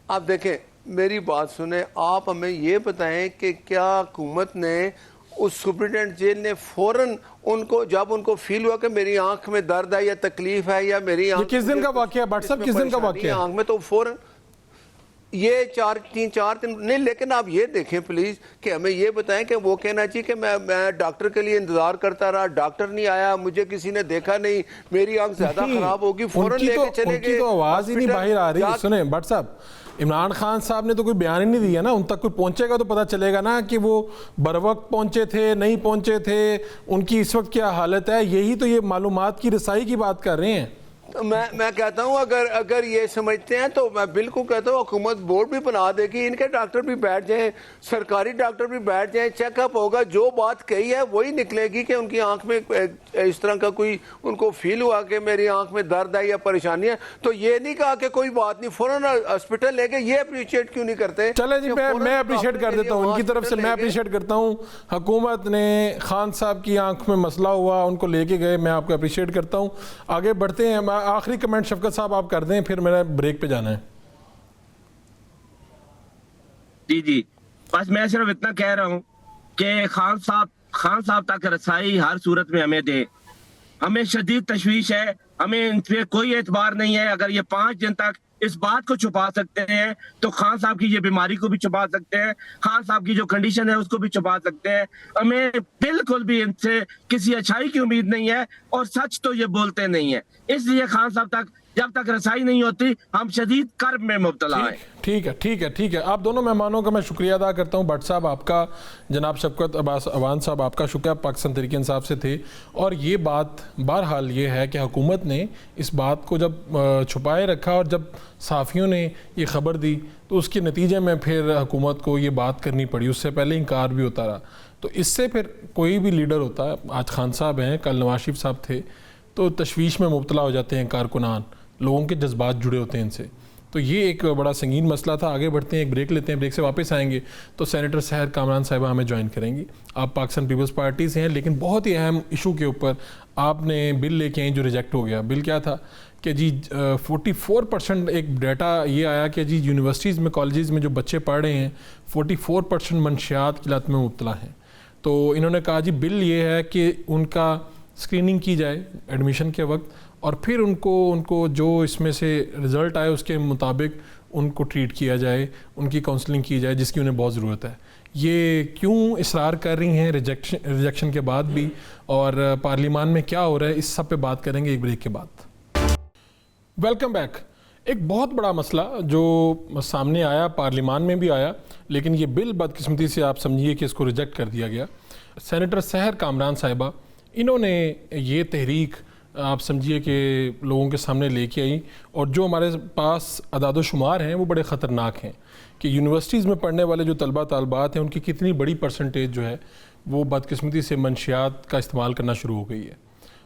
آپ دیکھیں میری بات سنیں، آپ ہمیں یہ بتائیں کہ کیا حکومت نے اس سپرنٹینڈنٹ جیل نے فوراً ان کو جب ان کو فیل ہوا کہ میری آنکھ میں درد ہے یا تکلیف ہے یا میری آنکھ کس دن کا واقعہ ہے بٹ صاحب؟ کس دن کا واقعہ ہے آنکھ میں، تو فوراً یہ 4 دن نہیں. لیکن آپ یہ دیکھیں پلیز کہ ہمیں یہ بتائیں کہ وہ کہنا چاہیے کہ میں ڈاکٹر کے لیے انتظار کرتا رہا، ڈاکٹر نہیں آیا، مجھے کسی نے دیکھا نہیں، میری آنکھ زیادہ خراب ہوگی، فوراً لے کے چلے گئے. ان کی تو آواز ہی نہیں باہر آ رہی. سنیں بٹ صاحب، عمران خان صاحب نے تو کوئی بیان ہی نہیں دیا نا. ان تک کوئی پہنچے گا تو پتہ چلے گا نا کہ وہ بر وقت پہنچے تھے نہیں پہنچے تھے، ان کی اس وقت کیا حالت ہے. یہی تو یہ معلومات کی رسائی کی بات کر رہے ہیں. میں کہتا ہوں اگر یہ سمجھتے ہیں تو میں بالکل کہتا ہوں حکومت بورڈ بھی بنا دے گی، ان کے ڈاکٹر بھی بیٹھ جائیں، سرکاری ڈاکٹر بھی بیٹھ جائیں، چیک اپ ہوگا، جو بات کہی ہے وہی نکلے گی کہ ان کی آنکھ میں اس طرح کا کوئی ان کو فیل ہوا کہ میری آنکھ میں درد ہے یا پریشانی ہے، تو یہ نہیں کہا کہ کوئی بات نہیں فوراً ہاسپٹل لے کے. یہ اپریشیٹ کیوں نہیں کرتے؟ چلے جی میں اپریشیٹ کر دیتا ہوں ان کی طرف سے. میں اپریشیٹ کرتا ہوں حکومت نے خان صاحب کی آنکھ میں مسئلہ ہوا، ان کو لے کے گئے. میں آپ کو اپریشیٹ کرتا ہوں. آگے بڑھتے ہیں. آخری کمنٹ شفقت صاحب آپ کر دیں، پھر میرا بریک پہ جانا ہے. جی بس میں صرف اتنا کہہ رہا ہوں کہ خان صاحب تک رسائی ہر صورت میں ہمیں دے. ہمیں شدید تشویش ہے، ہمیں ان پہ کوئی اعتبار نہیں ہے. اگر یہ 5 دن تک اس بات کو چھپا سکتے ہیں تو خان صاحب کی یہ بیماری کو بھی چھپا سکتے ہیں، خان صاحب کی جو کنڈیشن ہے اس کو بھی چھپا سکتے ہیں. ہمیں بالکل بھی ان سے کسی اچھائی کی امید نہیں ہے اور سچ تو یہ بولتے نہیں ہیں. اس لیے خان صاحب تک جب تک رسائی نہیں ہوتی ہم شدید کرب میں مبتلا ہیں. ٹھیک ہے. آپ دونوں مہمانوں کا میں شکریہ ادا کرتا ہوں. بٹ صاحب آپ کا، جناب شفقت عباس اوان صاحب آپ کا شکریہ، پاکستان تحریک انصاف سے تھے. اور یہ بات بہرحال یہ ہے کہ حکومت نے اس بات کو جب چھپائے رکھا اور جب صحافیوں نے یہ خبر دی تو اس کے نتیجے میں پھر حکومت کو یہ بات کرنی پڑی. اس سے پہلے انکار بھی ہوتا رہا. تو اس سے پھر کوئی بھی لیڈر ہوتا ہے، آج خان صاحب ہیں، کل نواز شریف صاحب تھے، تو تشویش میں مبتلا ہو جاتے ہیں کارکنان، لوگوں کے جذبات جڑے ہوتے ہیں ان سے. تو یہ ایک بڑا سنگین مسئلہ تھا. آگے بڑھتے ہیں، ایک بریک لیتے ہیں. بریک سے واپس آئیں گے تو سینیٹر سحر کامران صاحبہ ہمیں جوائن کریں گی. آپ پاکستان پیپلز پارٹی سے ہیں لیکن بہت ہی اہم ایشو کے اوپر آپ نے بل لے کے آئیں جو ریجیکٹ ہو گیا. بل کیا تھا کہ جی 44% ایک ڈیٹا یہ آیا کہ جی یونیورسٹیز میں کالجز میں جو بچے پڑھ رہے ہیں 44% منشیات کی لت میں مبتلا ہیں. تو انہوں نے کہا جی بل یہ ہے کہ ان کا اسکریننگ کی جائے ایڈمیشن کے وقت اور پھر ان کو جو اس میں سے رزلٹ آئے اس کے مطابق ان کو ٹریٹ کیا جائے, ان کی کاؤنسلنگ کی جائے جس کی انہیں بہت ضرورت ہے. یہ کیوں اصرار کر رہی ہیں ریجیکشن کے بعد بھی, اور پارلیمان میں کیا ہو رہا ہے, اس سب پہ بات کریں گے ایک بریک کے بعد. Welcome back. ایک بہت بڑا مسئلہ جو سامنے آیا, پارلیمان میں بھی آیا, لیکن یہ بل بدقسمتی سے آپ سمجھیے کہ اس کو ریجیکٹ کر دیا گیا. سینیٹر سحر کامران صاحبہ انہوں نے یہ تحریک آپ سمجھیے کہ لوگوں کے سامنے لے کے آئی, اور جو ہمارے پاس اعداد و شمار ہیں وہ بڑے خطرناک ہیں کہ یونیورسٹیز میں پڑھنے والے جو طلبہ طالبات ہیں ان کی کتنی بڑی پرسنٹیج جو ہے وہ بدقسمتی سے منشیات کا استعمال کرنا شروع ہو گئی ہے.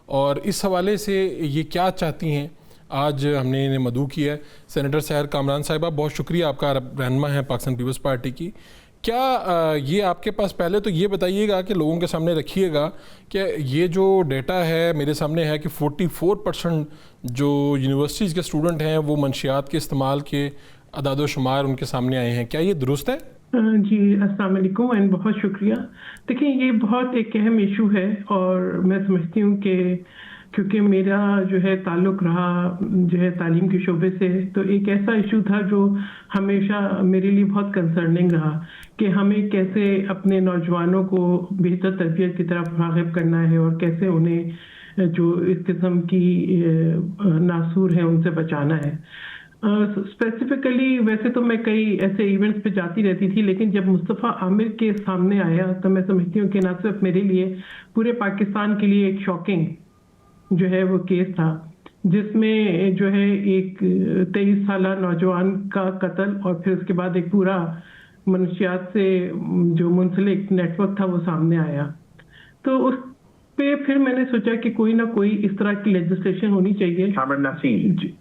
اور اس حوالے سے یہ کیا چاہتی ہیں, آج ہم نے انہیں مدعو کیا ہے. سینیٹر سحر کامران صاحبہ بہت شکریہ, آپ کا رہنما ہے پاکستان پیپلز پارٹی کی. کیا یہ آپ کے پاس, پہلے تو یہ بتائیے گا کہ لوگوں کے سامنے رکھیے گا کہ یہ جو ڈیٹا ہے میرے سامنے ہے کہ 44% جو یونیورسٹیز کے اسٹوڈنٹ ہیں وہ منشیات کے استعمال کے اعداد و شمار ان کے سامنے آئے ہیں, کیا یہ درست ہے؟ جی السلام علیکم اینڈ بہت شکریہ. دیکھیں یہ بہت ایک اہم ایشو ہے, اور میں سمجھتی ہوں کہ کیونکہ میرا جو ہے تعلق رہا جو ہے تعلیم کے شعبے سے, تو ایک ایسا ایشو تھا جو ہمیشہ میرے لیے بہت کنسرننگ رہا کہ ہمیں کیسے اپنے نوجوانوں کو بہتر تربیت کی طرف راغب کرنا ہے اور کیسے انہیں جو اس قسم کی ناسور ہیں ان سے بچانا ہے. اسپیسیفکلی ویسے تو میں کئی ایسے ایونٹس پہ جاتی رہتی تھی, لیکن جب مصطفیٰ عامر کے سامنے آیا تو میں سمجھتی ہوں کہ نہ صرف میرے لیے پورے پاکستان کے لیے ایک شاکنگ جو ہے وہ کیس تھا, جس میں جو ہے ایک 23 سالہ نوجوان کا قتل اور پھر اس کے بعد ایک پورا منشیات سے جو منسلک نیٹ ورک تھا وہ سامنے آیا. تو اس پہ پھر میں نے سوچا کہ کوئی نہ کوئی اس طرح کی لیجسلیشن ہونی چاہیے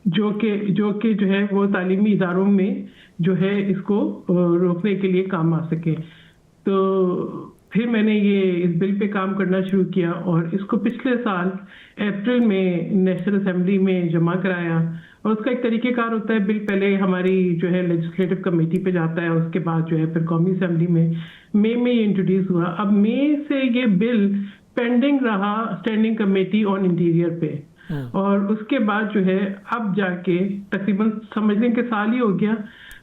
جو کہ جو ہے وہ تعلیمی اداروں میں جو ہے اس کو روکنے کے لیے کام آ سکے. تو پھر میں نے یہ اس بل پہ کام کرنا شروع کیا, اور اس کو پچھلے سال اپریل میں نیشنل اسمبلی میں جمع کرایا. اور اس کا ایک طریقہ کار ہوتا ہے, بل پہلے ہماری جو ہے لیجسلیٹو کمیٹی پہ جاتا ہے, اس کے بعد جو ہے پھر قومی اسمبلی میں یہ انٹروڈیوس ہوا. اب مئی سے یہ بل پینڈنگ رہا اسٹینڈنگ کمیٹی آن انٹیریئر پہ, اور اس کے بعد جو ہے اب جا کے تقریباً سمجھنے کے سال ہی ہو گیا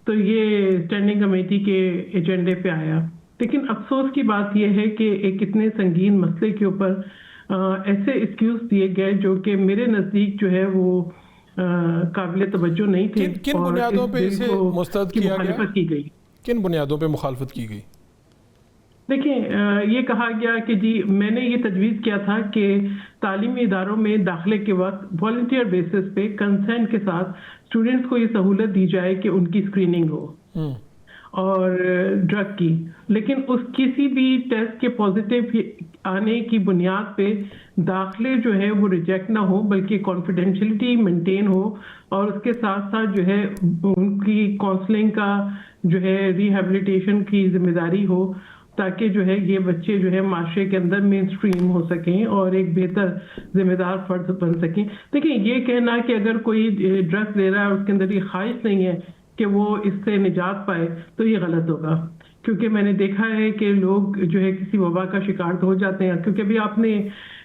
تو یہ اسٹینڈنگ کمیٹی کے ایجنڈے پہ آیا. لیکن افسوس کی بات یہ ہے کہ ایک اتنے سنگین مسئلے کے اوپر ایسے ایکسکیوز دیے گئے جو کہ میرے نزدیک جو ہے وہ قابل توجہ نہیں تھے. کن بنیادوں پہ اسے مسترد کیا گیا, مخالفت کی گئی؟ کن بنیادوں پہ مخالفت کی گئی؟ دیکھیں یہ کہا گیا کہ جی میں نے یہ تجویز کیا تھا کہ تعلیمی اداروں میں داخلے کے وقت والنٹیئر بیسس پہ کنسنٹ کے ساتھ اسٹوڈنٹس کو یہ سہولت دی جائے کہ ان کی اسکریننگ ہو اور ڈرگ کی, لیکن اس کسی بھی ٹیسٹ کے پازیٹیو آنے کی بنیاد پہ داخلے جو ہے وہ ریجیکٹ نہ ہو بلکہ کانفیڈینشیلٹی مینٹین ہو, اور اس کے ساتھ ساتھ جو ہے ان کی کاؤنسلنگ کا جو ہے ریہیبلیٹیشن کی ذمہ داری ہو, تاکہ جو ہے یہ بچے جو ہے معاشرے کے اندر مین اسٹریم ہو سکیں اور ایک بہتر ذمہ دار فرد بن سکیں. دیکھیں یہ کہنا کہ اگر کوئی ڈرگ لے رہا ہے اور اس کے اندر یہ خواہش نہیں ہے کہ وہ اس سے نجات پائے تو یہ غلط ہوگا, کیونکہ میں نے دیکھا ہے کہ لوگ جو ہے کسی وبا کا شکار تو ہو جاتے ہیں. کیونکہ ابھی آپ نے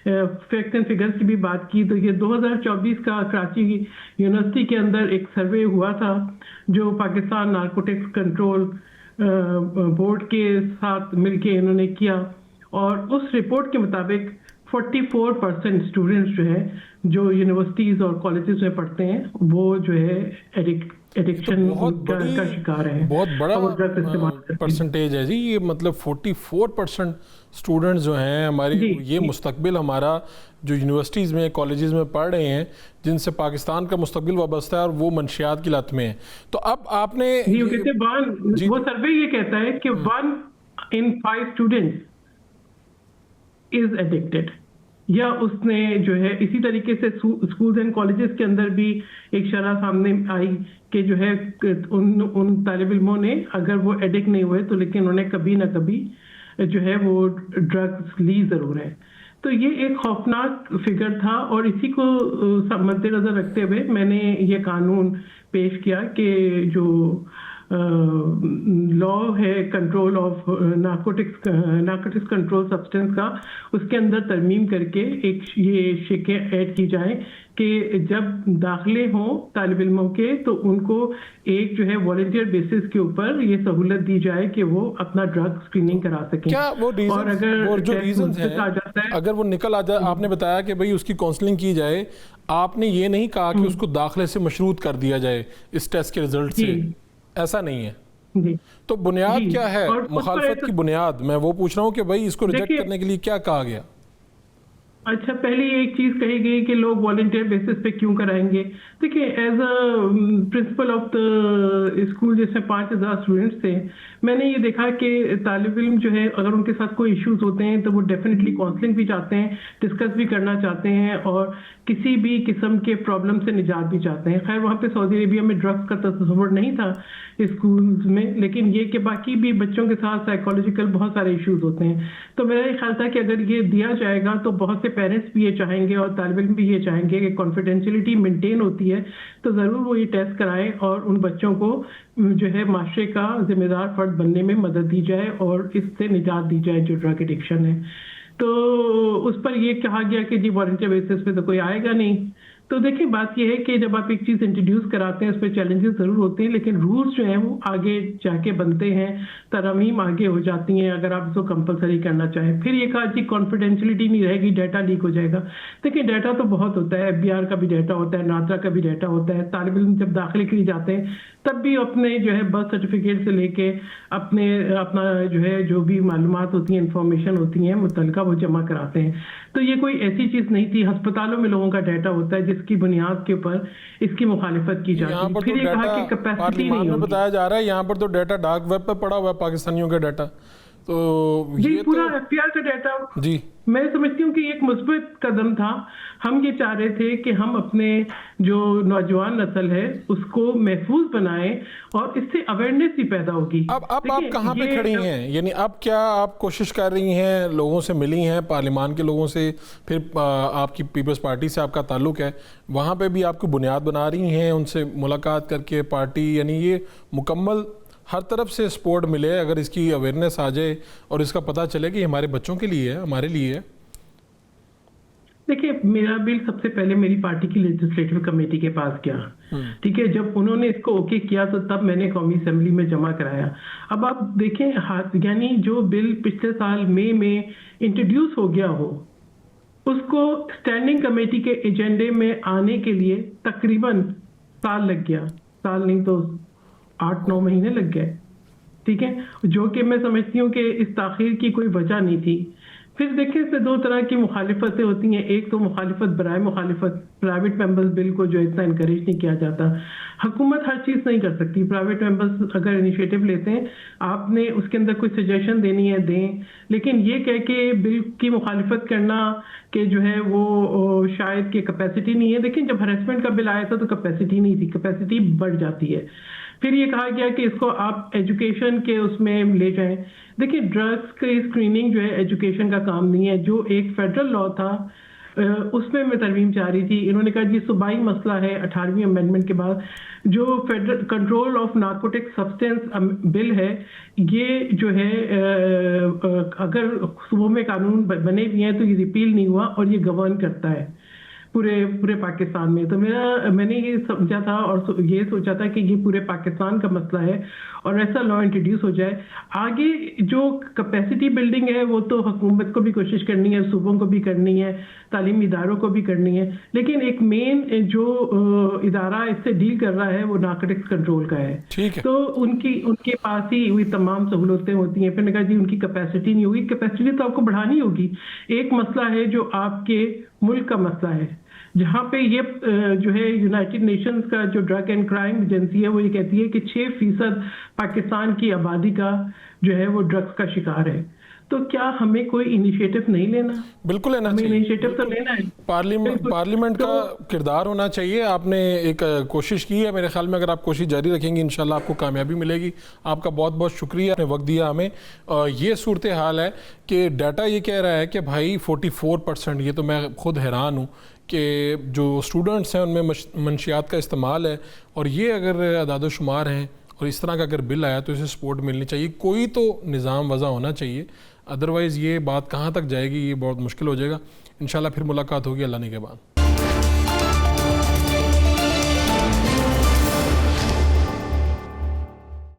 فیکٹ اینڈ فگرز کی بھی بات کی, تو یہ 2024 کا کراچی یونیورسٹی کے اندر ایک سروے ہوا تھا جو پاکستان نارکوٹکس کنٹرول بورڈ کے ساتھ مل کے انہوں نے کیا, اور اس رپورٹ کے مطابق 44% اسٹوڈنٹس جو ہے جو یونیورسٹیز اور کالجز میں پڑھتے ہیں وہ جو ہے ایڈکشن کا شکار ہے. بہت بڑا پرسنٹیج ہے جی یہ, مطلب 44% اسٹوڈنٹس جو ہیں ہماری یہ مستقبل ہمارا جو یونیورسٹیز میں کالجز میں پڑھ رہے ہیں جن سے پاکستان کا مستقبل وابستہ ہے اور وہ منشیات کی لت میں ہیں. تو اب آپ نے وہ سروے یہ کہتا ہے کہ 1 in 5 اسٹوڈنٹس از ایڈکٹڈ, یا اس نے جو ہے اسی طریقے سے اسکولز اینڈ کالجز کے اندر بھی ایک شرح سامنے آئی کہ جو ہے ان طالب علموں نے اگر وہ ایڈکٹ نہیں ہوئے تو لیکن انہوں نے کبھی نہ کبھی جو ہے وہ ڈرگز لی ضرور ہے. تو یہ ایک خوفناک فگر تھا، اور اسی کو مد نظر رکھتے ہوئے میں نے یہ قانون پیش کیا کہ جو لا ہے control of narcotics control substance کا، اس کے اندر ترمیم کر کے ایک یہ شقیں ایڈ کی جائیں کہ جب داخلے ہوں طالب علموں کے تو ان کو ایک جو ہے والنٹیئر بیسس کے اوپر یہ سہولت دی جائے کہ وہ اپنا ڈرگ اسکریننگ کرا سکیں. کیا وہ اور جو ریزنز ہیں اگر وہ نکل آ جائے، آپ نے بتایا کہ بھئی اس کی کاؤنسلنگ کی جائے، آپ نے یہ نہیں کہا کہ اس کو داخلے سے مشروط کر دیا جائے اس ٹیسٹ کے رزلٹ سے، ایسا نہیں ہے. تو بنیاد کیا ہے مخالفت کی بنیاد؟ میں وہ پوچھ رہا ہوں کہ بھئی اس کو ریجیکٹ کرنے کے لیے کیا کہا گیا؟ اچھا، پہلے ایک چیز کہی گئی کہ لوگ والنٹیئر بیسس پہ کیوں کرائیں گے. دیکھیں، as a principle of the school جس میں 5000 اسٹوڈنٹس تھے، میں نے یہ دیکھا کہ طالب علم جو ہے اگر ان کے ساتھ کوئی ایشوز ہوتے ہیں تو وہ ڈیفینیٹلی کاؤنسلنگ بھی چاہتے ہیں، ڈسکس بھی کرنا چاہتے ہیں، اور کسی بھی قسم کے پرابلم سے نجات بھی چاہتے ہیں. خیر وہاں پہ سعودی عربیہ میں ڈرگس کا تصور نہیں تھا اسکولز میں، لیکن یہ کہ باقی بھی بچوں کے ساتھ سائیکولوجیکل بہت سارے ایشوز ہوتے ہیں. تو میرا یہ خیال تھا کہ اگر یہ دیا جائے گا تو بہت سے پیرنٹس بھی یہ چاہیں گے اور طالب علم بھی یہ چاہیں گے کہ کانفیڈینشیلٹی مینٹین ہوتی ہے، تو ضرور وہ یہ ٹیسٹ کرائیں اور ان بچوں کو جو ہے معاشرے کا ذمہ دار فرد بننے میں مدد دی جائے اور اس سے نجات دی جائے جو ڈرگ ایڈکشن ہے. تو اس پر یہ کہا گیا کہ جی والنٹیئر بیسس پہ تو کوئی آئے گا نہیں. تو دیکھیں، بات یہ ہے کہ جب آپ ایک چیز انٹروڈیوس کراتے ہیں اس پہ چیلنجز ضرور ہوتے ہیں، لیکن رولز جو ہیں وہ آگے جا کے بنتے ہیں، ترامیم آگے ہو جاتی ہیں اگر آپ اس کو کمپلسری کرنا چاہیں. پھر یہ کہا جی کانفیڈینشیلٹی نہیں رہے گی، ڈیٹا لیک ہو جائے گا. دیکھیں، ڈیٹا تو بہت ہوتا ہے، FBR کا بھی ڈیٹا ہوتا ہے، نادرا کا بھی ڈیٹا ہوتا ہے. طالب علم جب داخلے کے لیے جاتے ہیں تب بھی اپنے جو ہے برتھ سرٹیفکیٹ سے لے کے اپنا جو ہے جو بھی معلومات ہوتی ہیں، انفارمیشن ہوتی ہیں متعلقہ، وہ جمع کراتے ہیں. تو یہ کوئی ایسی چیز نہیں تھی. ہسپتالوں میں لوگوں کا ڈیٹا ہوتا ہے جس کی بنیاد کے اوپر اس کی مخالفت کی جاتی ہے. پھر یہ کہا کہ کیپیسٹی نہیں ہوگی. بتایا جا رہا ہے یہاں پر تو ڈیٹا ڈارک ویب پہ پڑا ہوا ہے، پاکستانیوں کا ڈیٹا. تو جی پورا FBR کا ڈیٹا. جی میں سمجھتی ہوں کہ ایک مثبت قدم تھا. ہم یہ چاہ رہے تھے کہ ہم اپنے جو نوجوان نسل ہے اس کو محفوظ بنائیں اور اس سے اویئرنیس بھی پیدا ہوگی. اب آپ کہاں پہ کھڑی ہیں؟ یعنی اب کیا آپ کوشش کر رہی ہیں، لوگوں سے ملی ہیں، پارلیمان کے لوگوں سے، پھر آپ کی پیپلز پارٹی سے آپ کا تعلق ہے، وہاں پہ بھی آپ کو بنیاد بنا رہی ہیں ان سے ملاقات کر کے پارٹی، یعنی یہ مکمل ہر طرف سے سپورٹ ملے اگر اس کی اویئرنیس آ جائے اور اس کا پتہ چلے کہ ہمارے بچوں کے لیے ہے، ہمارے لیے ہے؟ دیکھیے، میرا بل سب سے پہلے میری پارٹی کی لیجسلیٹو کمیٹی کے پاس گیا، ٹھیک ہے. جب انہوں نے اس کو اوکے کیا تو تب میں نے قومی اسمبلی میں جمع کرایا. اب آپ دیکھیں، یعنی جو بل پچھلے سال مئی میں انٹروڈیوس ہو گیا ہو، اس کو اسٹینڈنگ کمیٹی کے ایجنڈے میں آنے کے لیے تقریباً سال لگ گیا. سال نہیں تو 8-9 مہینے لگ گئے، ٹھیک ہے، جو کہ میں سمجھتی ہوں کہ اس تاخیر کی کوئی وجہ نہیں تھی. پھر دیکھیں، اس سے دو طرح کی مخالفتیں ہوتی ہیں. ایک تو مخالفت برائے مخالفت، پرائیویٹ ممبرز بل کو جو اتنا انکریج نہیں کیا جاتا. حکومت ہر چیز نہیں کر سکتی. پرائیویٹ ممبرز اگر انیشیٹو لیتے ہیں، آپ نے اس کے اندر کوئی سجیشن دینی ہے دیں، لیکن یہ کہہ کے بل کی مخالفت کرنا کہ جو ہے وہ شاید کہ کیپیسٹی نہیں ہے. دیکھیں، جب ہریسمنٹ کا بل آیا تھا تو کیپیسٹی نہیں تھی، کیپیسٹی بڑھ جاتی ہے. پھر یہ کہا گیا کہ اس کو آپ ایجوکیشن کے اس میں لے جائیں. دیکھیں، ڈرگس کی اسکریننگ جو ہے ایجوکیشن کا کام نہیں ہے. جو ایک فیڈرل لا تھا اس میں ترمیم چاہ رہی تھی. انہوں نے کہا جی صوبائی مسئلہ ہے. 18ویں امینڈمنٹ کے بعد جو federal control of narcotic substance bill ہے، یہ جو ہے اگر صوبوں میں قانون بنے بھی ہیں تو یہ ریپیل نہیں ہوا اور یہ گورن کرتا ہے پورے پاکستان میں. تو میں نے یہ سمجھا تھا اور یہ سوچا تھا کہ یہ پورے پاکستان کا مسئلہ ہے اور ایسا لا انٹروڈیوس ہو جائے. آگے جو کیپیسٹی بلڈنگ ہے وہ تو حکومت کو بھی کوشش کرنی ہے، صوبوں کو بھی کرنی ہے، تعلیمی اداروں کو بھی کرنی ہے، لیکن ایک مین جو ادارہ اس سے ڈیل کر رہا ہے وہ نارکوٹکس کنٹرول کا ہے. تو ان کے پاس ہی ہوئی تمام سہولتیں ہوتی ہیں. پھر نے کہا جی ان کی کیپیسٹی نہیں ہوگی. کیپیسٹی تو آپ کو بڑھانی ہوگی. ایک مسئلہ ہے جو آپ کے ملک کا مسئلہ ہے، جہاں پہ یہ جو ہے یونائٹڈ نیشنز کا جو ڈرگ اینڈ کرائم ایجنسی ہے وہ یہ کہتی ہے کہ 6% پاکستان کی آبادی کا جو ہے وہ ڈرگس کا شکار ہے. تو کیا ہمیں کوئی انیشیٹو نہیں لینا؟ بالکل لینا ہمیں چاہیے. انیشیٹو تو لینا ہے. پارلیمنٹ کا کردار ہونا چاہیے. آپ نے ایک کوشش کی ہے, میرے خیال میں اگر آپ کوشش جاری رکھیں گے انشاءاللہ آپ کو کامیابی ملے گی. آپ کا بہت بہت شکریہ, آپ نے وقت دیا ہمیں. یہ صورتحال ہے کہ ڈیٹا یہ کہہ رہا ہے کہ بھائی 44%, یہ تو میں خود حیران ہوں کہ جو اسٹوڈنٹس ہیں ان میں منشیات کا استعمال ہے, اور یہ اگر اعداد و شمار ہیں اور اس طرح کا اگر بل آیا تو اسے سپورٹ ملنی چاہیے. کوئی تو نظام وضع ہونا چاہیے, ادروائز یہ بات کہاں تک جائے گی, یہ بہت مشکل ہو جائے گا. انشاءاللہ پھر ملاقات ہوگی اللہ نے کے بعد.